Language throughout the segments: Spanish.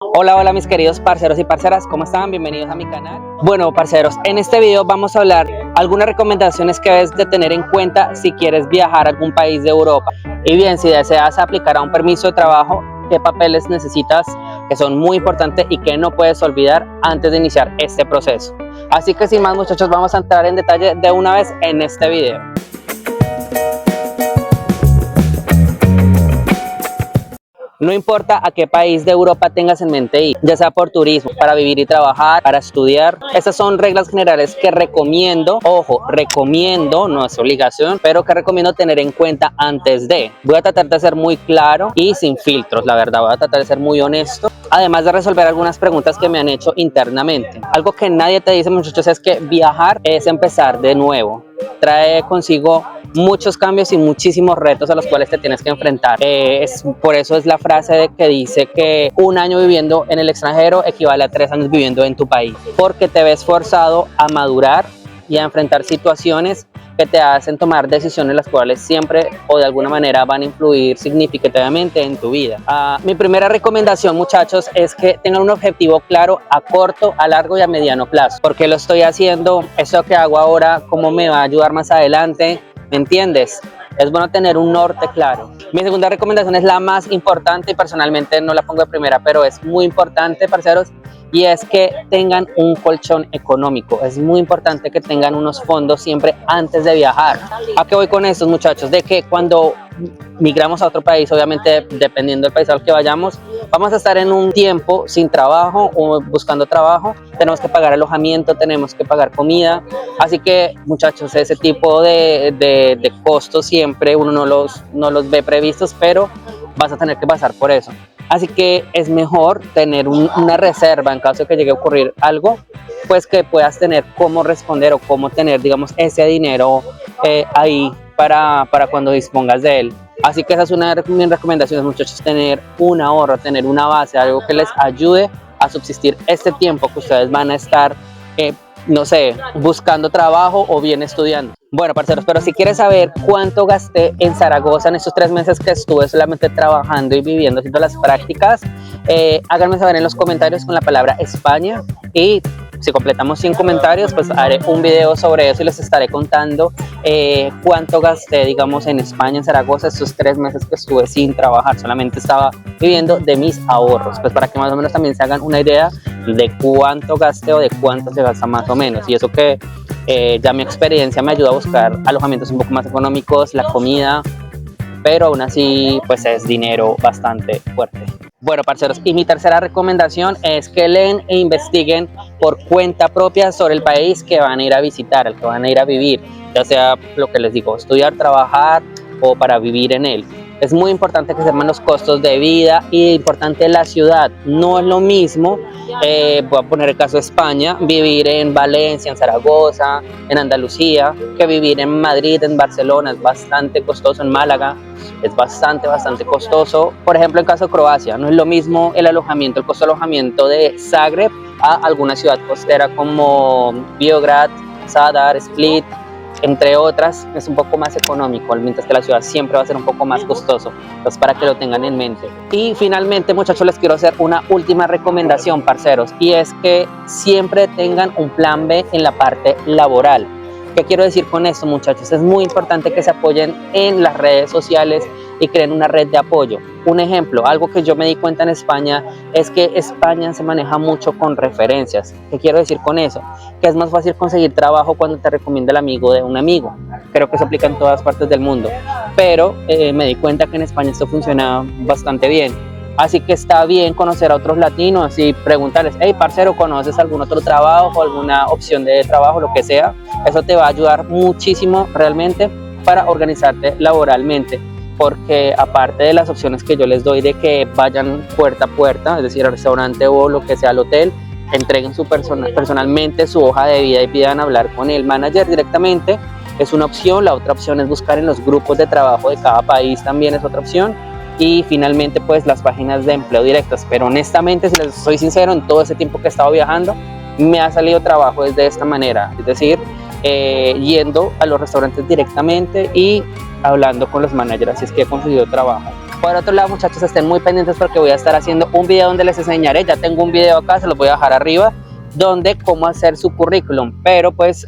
Hola, hola mis queridos parceros y parceras, ¿cómo están? Bienvenidos a mi canal. Bueno, parceros, en este video vamos a hablar algunas recomendaciones que debes de tener en cuenta si quieres viajar a algún país de Europa. Y bien, si deseas aplicar a un permiso de trabajo, qué papeles necesitas, que son muy importantes y que no puedes olvidar antes de iniciar este proceso. Así que sin más, muchachos, vamos a entrar en detalle de una vez en este video. No importa a qué país de Europa tengas en mente ir, ya sea por turismo, para vivir y trabajar, para estudiar. Estas son reglas generales que recomiendo, ojo, recomiendo, no es obligación, pero que recomiendo tener en cuenta antes de. Voy a tratar de ser muy claro y sin filtros, la verdad, voy a tratar de ser muy honesto. Además de resolver algunas preguntas que me han hecho internamente. Algo que nadie te dice, muchachos, es que viajar es empezar de nuevo. Trae consigo muchos cambios y muchísimos retos a los cuales te tienes que enfrentar. Por eso es la frase que dice que un año viviendo en el extranjero equivale a 3 años viviendo en tu país, porque te ves forzado a madurar y a enfrentar situaciones que te hacen tomar decisiones las cuales siempre o de alguna manera van a influir significativamente en tu vida. Mi primera recomendación, muchachos, es que tengan un objetivo claro a corto, a largo y a mediano plazo. ¿Por qué lo estoy haciendo? ¿Eso que hago ahora, cómo me va a ayudar más adelante? ¿Me entiendes? Es bueno tener un norte claro. Mi segunda recomendación es la más importante y personalmente no la pongo de primera, pero es muy importante, parceros, y es que tengan un colchón económico. Es muy importante que tengan unos fondos siempre antes de viajar. ¿A qué voy con estos, muchachos? De que cuando migramos a otro país, obviamente dependiendo del país al que vayamos, vamos a estar en un tiempo sin trabajo o buscando trabajo, tenemos que pagar alojamiento, tenemos que pagar comida, así que muchachos, ese tipo de costos siempre uno no los ve previstos, pero vas a tener que pasar por eso. Así que es mejor tener una reserva en caso de que llegue a ocurrir algo, pues que puedas tener cómo responder o cómo tener, digamos, ese dinero ahí para cuando dispongas de él. Así que esa es una de mis recomendaciones, muchachos, tener un ahorro, tener una base, algo que les ayude a subsistir este tiempo que ustedes van a estar, no sé, buscando trabajo o bien estudiando. Bueno, parceros, pero si quieres saber cuánto gasté en Zaragoza en estos 3 meses que estuve solamente trabajando y viviendo, haciendo las prácticas, háganme saber en los comentarios con la palabra España, y si completamos 100 comentarios, pues haré un video sobre eso y les estaré contando cuánto gasté, digamos, en España, en Zaragoza, estos 3 meses que estuve sin trabajar. Solamente estaba viviendo de mis ahorros, pues para que más o menos también se hagan una idea de cuánto gasté o de cuánto se gasta más o menos. Y eso que ya mi experiencia me ayuda a buscar alojamientos un poco más económicos, la comida, pero aún así pues es dinero bastante fuerte. Bueno, parceros, y mi tercera recomendación es que leen e investiguen por cuenta propia sobre el país que van a ir a visitar, al que van a ir a vivir, ya sea lo que les digo, estudiar, trabajar o para vivir en él. Es muy importante que sepan los costos de vida y importante la ciudad. No es lo mismo, voy a poner el caso de España, vivir en Valencia, en Zaragoza, en Andalucía, que vivir en Madrid, en Barcelona. Es bastante costoso, en Málaga es bastante costoso. Por ejemplo, en caso de Croacia, no es lo mismo el alojamiento, el costo de alojamiento de Zagreb a alguna ciudad costera como Biograd, Zadar, Split, entre otras. Es un poco más económico, mientras que la ciudad siempre va a ser un poco más costoso. Entonces, para que lo tengan en mente. Y finalmente, muchachos, les quiero hacer una última recomendación, parceros, y es que siempre tengan un plan B en la parte laboral. ¿Qué quiero decir con esto, muchachos? Es muy importante que se apoyen en las redes sociales y creen una red de apoyo. Un ejemplo, algo que yo me di cuenta en España es que España se maneja mucho con referencias. ¿Qué quiero decir con eso? Que es más fácil conseguir trabajo cuando te recomienda el amigo de un amigo. Creo que eso aplica en todas partes del mundo. Pero me di cuenta que en España esto funciona bastante bien. Así que está bien conocer a otros latinos y preguntarles, hey, parcero, ¿conoces algún otro trabajo, alguna opción de trabajo, lo que sea? Eso te va a ayudar muchísimo realmente para organizarte laboralmente, porque aparte de las opciones que yo les doy de que vayan puerta a puerta, es decir, al restaurante o lo que sea al hotel, entreguen personalmente su hoja de vida y pidan hablar con el manager directamente, es una opción. La otra opción es buscar en los grupos de trabajo de cada país, también es otra opción. Y finalmente pues las páginas de empleo directas, pero honestamente, si les soy sincero, en todo ese tiempo que he estado viajando me ha salido trabajo de esta manera, es decir, yendo a los restaurantes directamente y hablando con los managers, así es que he conseguido trabajo. Por otro lado, muchachos, estén muy pendientes porque voy a estar haciendo un video donde les enseñaré, ya tengo un video acá, se los voy a dejar arriba, donde cómo hacer su currículum, pero pues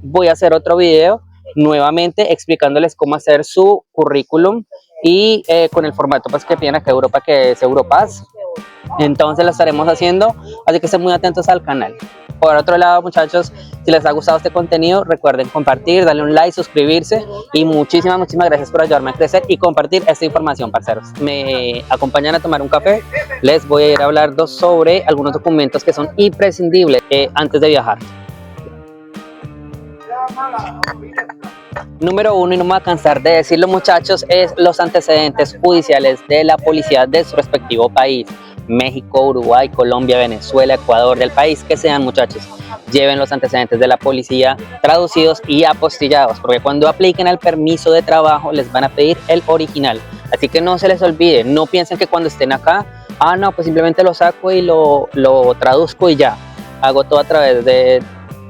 voy a hacer otro video nuevamente explicándoles cómo hacer su currículum y con el formato pues que tiene acá Europa, que es Europass. Entonces lo estaremos haciendo, así que estén muy atentos al canal. Por otro lado, muchachos, si les ha gustado este contenido, recuerden compartir, darle un like, suscribirse y muchísimas gracias por ayudarme a crecer y compartir esta información, parceros. Me acompañan a tomar un café, les voy a ir hablando sobre algunos documentos que son imprescindibles antes de viajar. Número 1, y no me voy a cansar de decirlo, muchachos, es los antecedentes judiciales de la policía de su respectivo país. México, Uruguay, Colombia, Venezuela, Ecuador, del país que sean, muchachos, lleven los antecedentes de la policía traducidos y apostillados, porque cuando apliquen al permiso de trabajo les van a pedir el original, así que no se les olvide, no piensen que cuando estén acá, no, pues simplemente lo saco y lo traduzco y ya, hago todo a través de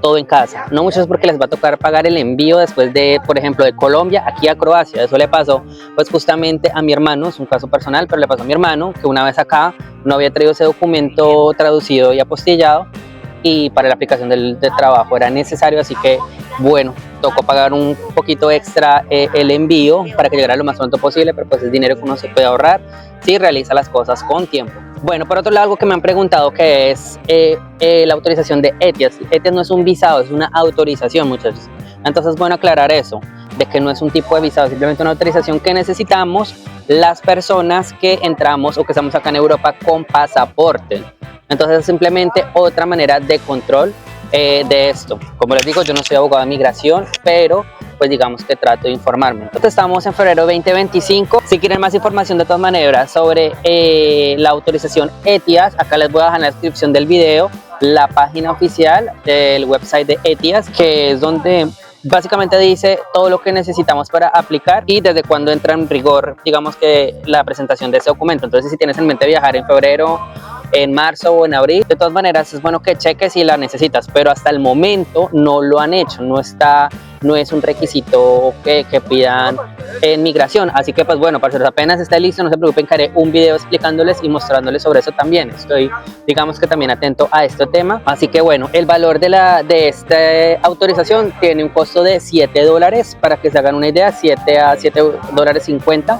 todo en casa. No, muchos, porque les va a tocar pagar el envío después de, por ejemplo, de Colombia aquí a Croacia. Eso le pasó pues justamente a mi hermano, es un caso personal, pero le pasó a mi hermano que una vez acá no había traído ese documento traducido y apostillado, y para la aplicación del trabajo era necesario, así que bueno, tocó pagar un poquito extra el envío para que llegara lo más pronto posible, pero pues es dinero que uno se puede ahorrar si realiza las cosas con tiempo. Bueno, por otro lado, algo que me han preguntado, que es la autorización de ETIAS. ETIAS no es un visado, es una autorización, muchachos. Entonces es bueno aclarar eso, de que no es un tipo de visado, simplemente una autorización que necesitamos las personas que entramos o que estamos acá en Europa con pasaporte. Entonces es simplemente otra manera de control de esto. Como les digo, yo no soy abogado de migración, pero pues digamos que trato de informarme. Entonces estamos en febrero 2025. Si quieren más información de todas maneras sobre la autorización ETIAS, acá les voy a dejar en la descripción del video la página oficial del website de ETIAS, que es donde básicamente dice todo lo que necesitamos para aplicar y desde cuándo entra en rigor, digamos que la presentación de ese documento. Entonces, si tienes en mente viajar en febrero, en marzo o en abril, de todas maneras es bueno que cheques si la necesitas, pero hasta el momento no lo han hecho, no es un requisito que pidan en migración. Así que pues bueno, parceros, apenas esté listo, no se preocupen, que haré un video explicándoles y mostrándoles sobre eso también. Estoy, digamos que también atento a este tema. Así que bueno, el valor de esta autorización tiene un costo de $7, para que se hagan una idea, 7 a $7.50,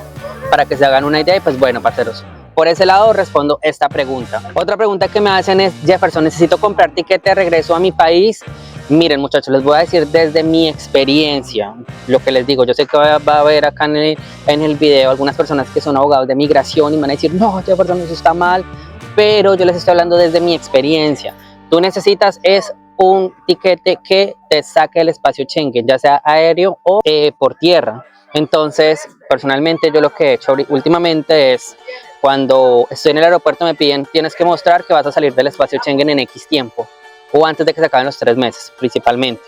para que se hagan una idea. Y pues bueno, parceros, por ese lado respondo esta pregunta. Otra pregunta que me hacen es: Jefferson, necesito comprar tiquete de regreso a mi país. Miren, muchachos, les voy a decir desde mi experiencia lo que les digo. Yo sé que va a haber acá en el video algunas personas que son abogados de migración y me van a decir: no, Jefferson, eso está mal, pero yo les estoy hablando desde mi experiencia. Tú necesitas un tiquete que te saque del espacio Schengen, ya sea aéreo o por tierra. Entonces, personalmente, yo lo que he hecho últimamente es, cuando estoy en el aeropuerto me piden: tienes que mostrar que vas a salir del espacio Schengen en X tiempo, o antes de que se acaben los 3 meses, principalmente.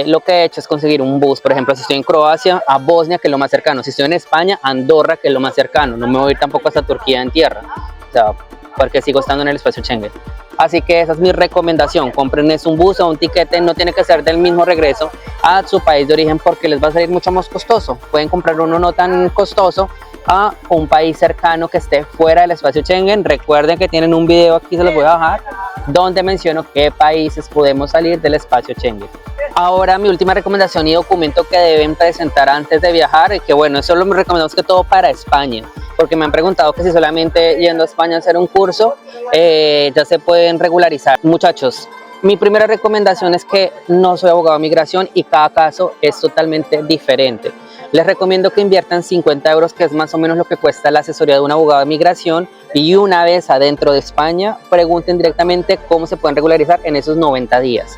Lo que he hecho es conseguir un bus, por ejemplo, si estoy en Croacia, a Bosnia, que es lo más cercano. Si estoy en España, a Andorra, que es lo más cercano. No me voy a ir tampoco hasta Turquía en tierra, o sea, porque sigo estando en el espacio Schengen. Así que esa es mi recomendación: compren un bus o un tiquete, no tiene que ser del mismo regreso a su país de origen, porque les va a salir mucho más costoso. Pueden comprar uno no tan costoso a un país cercano que esté fuera del espacio Schengen. Recuerden que tienen un video aquí, se los voy a bajar, donde menciono qué países podemos salir del espacio Schengen. Ahora, mi última recomendación y documento que deben presentar antes de viajar, que bueno, eso lo recomendamos que todo para España, porque me han preguntado que si solamente yendo a España a hacer un curso ya se pueden regularizar. Muchachos, mi primera recomendación es que no soy abogado de migración y cada caso es totalmente diferente. Les recomiendo que inviertan 50 euros, que es más o menos lo que cuesta la asesoría de un abogado de migración, y una vez adentro de España pregunten directamente cómo se pueden regularizar en esos 90 días.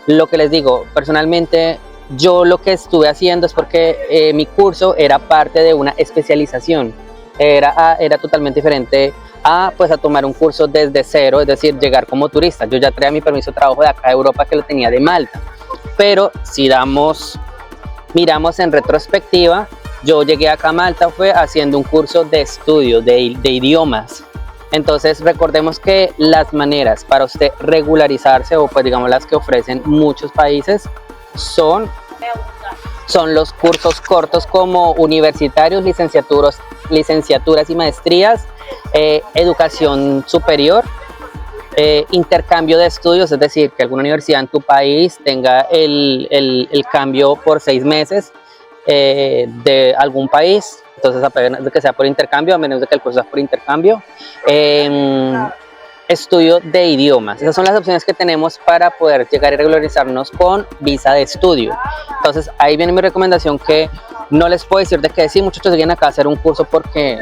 Lo que les digo, personalmente yo lo que estuve haciendo es porque mi curso era parte de una especialización, era totalmente diferente a tomar un curso desde cero, es decir, llegar como turista. Yo ya traía mi permiso de trabajo de acá de Europa, que lo tenía de Malta, pero si miramos en retrospectiva, yo llegué acá a Malta fue haciendo un curso de estudio de idiomas. Entonces recordemos que las maneras para usted regularizarse, o pues digamos las que ofrecen muchos países, son son los cursos cortos como universitarios, licenciaturas y maestrías, educación superior, intercambio de estudios, es decir, que alguna universidad en tu país tenga el cambio por 6 meses de algún país, entonces apenas de que sea por intercambio, a menos de que el curso sea por intercambio. Estudio de idiomas, esas son las opciones que tenemos para poder llegar y regularizarnos con visa de estudio. Entonces ahí viene mi recomendación, que no les puedo decir de que sí, muchachos, vienen acá a hacer un curso porque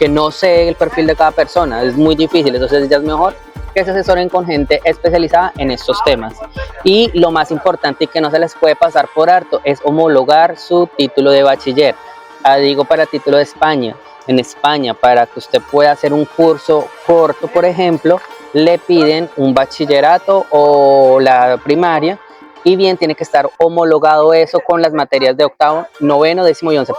no sé el perfil de cada persona, es muy difícil, entonces ya es mejor que se asesoren con gente especializada en estos temas. Y lo más importante y que no se les puede pasar por alto es homologar su título de bachiller. Digo, para título de España. En España, para que usted pueda hacer un curso corto, por ejemplo, le piden un bachillerato o la primaria, y bien tiene que estar homologado eso con las materias de octavo, noveno, décimo y once,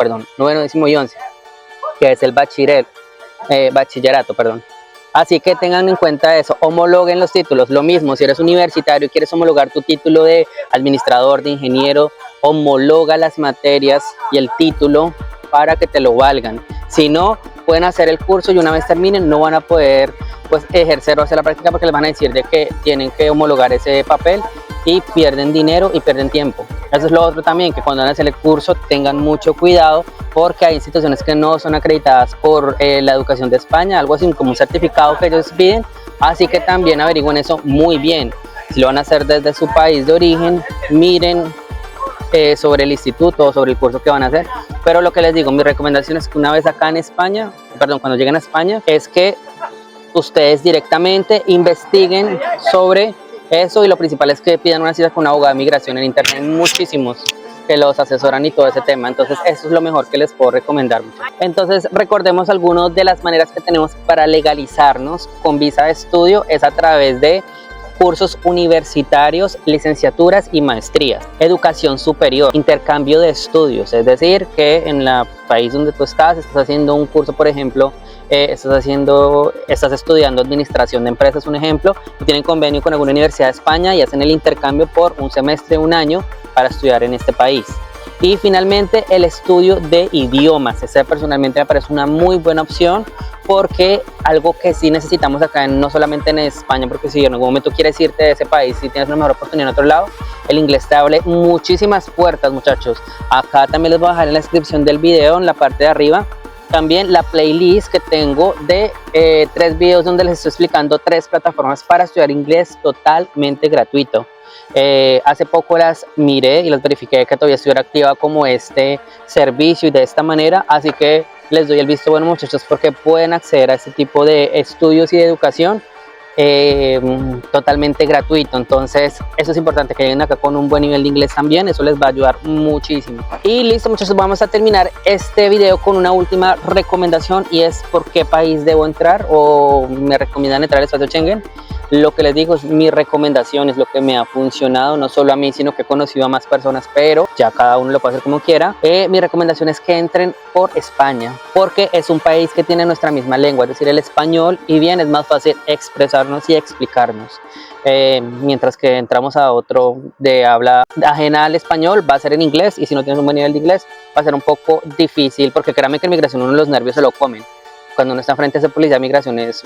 que es el bachillerato, perdón. Así que tengan en cuenta eso, homologuen los títulos. Lo mismo, si eres universitario y quieres homologar tu título de administrador, de ingeniero, homologa las materias y el título para que te lo valgan. Si no, pueden hacer el curso y una vez terminen no van a poder pues ejercer o hacer la práctica, porque les van a decir de que tienen que homologar ese papel y pierden dinero y pierden tiempo. Eso es lo otro también, que cuando van a hacer el curso tengan mucho cuidado, porque hay instituciones que no son acreditadas por la educación de España, algo así como un certificado que ellos piden, así que también averigüen eso muy bien. Si lo van a hacer desde su país de origen, miren sobre el instituto o sobre el curso que van a hacer. Pero lo que les digo, mi recomendación es que una vez acá en España, cuando lleguen a España, es que ustedes directamente investiguen sobre eso, y lo principal es que pidan una cita con un abogado de migración. En internet hay muchísimos que los asesoran y todo ese tema, entonces eso es lo mejor que les puedo recomendar. Entonces recordemos algunas de las maneras que tenemos para legalizarnos con visa de estudio, es a través de cursos universitarios, licenciaturas y maestrías, educación superior, intercambio de estudios, es decir, que en el país donde tú estás haciendo un curso, por ejemplo, estás estudiando administración de empresas, un ejemplo, y tienen convenio con alguna universidad de España y hacen el intercambio por un semestre, un año, para estudiar en este país. Y finalmente el estudio de idiomas, ese personalmente me parece una muy buena opción, porque algo que sí necesitamos acá, no solamente en España, porque si en algún momento quieres irte de ese país y tienes una mejor oportunidad en otro lado, el inglés te abre muchísimas puertas, muchachos. Acá también les voy a dejar en la descripción del video, en la parte de arriba, también la playlist que tengo de 3 videos donde les estoy explicando 3 plataformas para estudiar inglés totalmente gratuito. Hace poco las miré y las verifiqué que todavía estuviera activa como este servicio y de esta manera, así que les doy el visto bueno, muchachos, porque pueden acceder a este tipo de estudios y de educación totalmente gratuito. Entonces eso es importante, que lleguen acá con un buen nivel de inglés también, eso les va a ayudar muchísimo. Y listo, muchachos, vamos a terminar este video con una última recomendación, y es por qué país debo entrar o me recomiendan entrar al espacio Schengen. Lo que les digo es mi recomendación, es lo que me ha funcionado, no solo a mí, sino que he conocido a más personas, pero ya cada uno lo puede hacer como quiera. Mi recomendación es que entren por España, porque es un país que tiene nuestra misma lengua, es decir, el español, y bien es más fácil expresarnos y explicarnos. Mientras que entramos a otro de habla ajena al español, va a ser en inglés, y si no tienes un buen nivel de inglés va a ser un poco difícil, porque créanme que en migración uno los nervios se lo comen. Cuando uno está frente a esa policía de migración es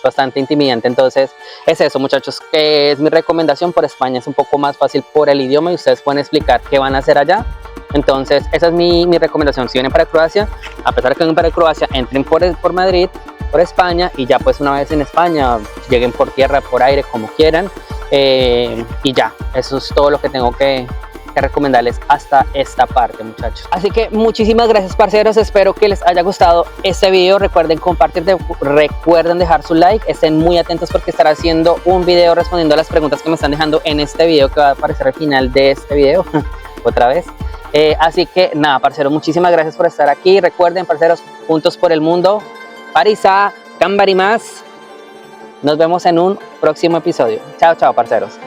bastante intimidante. Entonces es eso, muchachos, que es mi recomendación. Por España es un poco más fácil por el idioma y ustedes pueden explicar qué van a hacer allá. Entonces esa es mi recomendación. Si vienen para Croacia, a pesar de que vengan para Croacia, entren por Madrid, por España, y ya pues una vez en España lleguen por tierra, por aire, como quieran, y ya, eso es todo lo que tengo que recomendarles hasta esta parte, muchachos. Así que muchísimas gracias, parceros, espero que les haya gustado este video. Recuerden compartir, recuerden dejar su like, estén muy atentos porque estaré haciendo un video respondiendo a las preguntas que me están dejando en este video, que va a aparecer al final de este video otra vez. Así que nada, parceros, muchísimas gracias por estar aquí. Recuerden, parceros, juntos por el mundo, Parisa, Cambari más. Nos vemos en un próximo episodio. Chao, chao, parceros.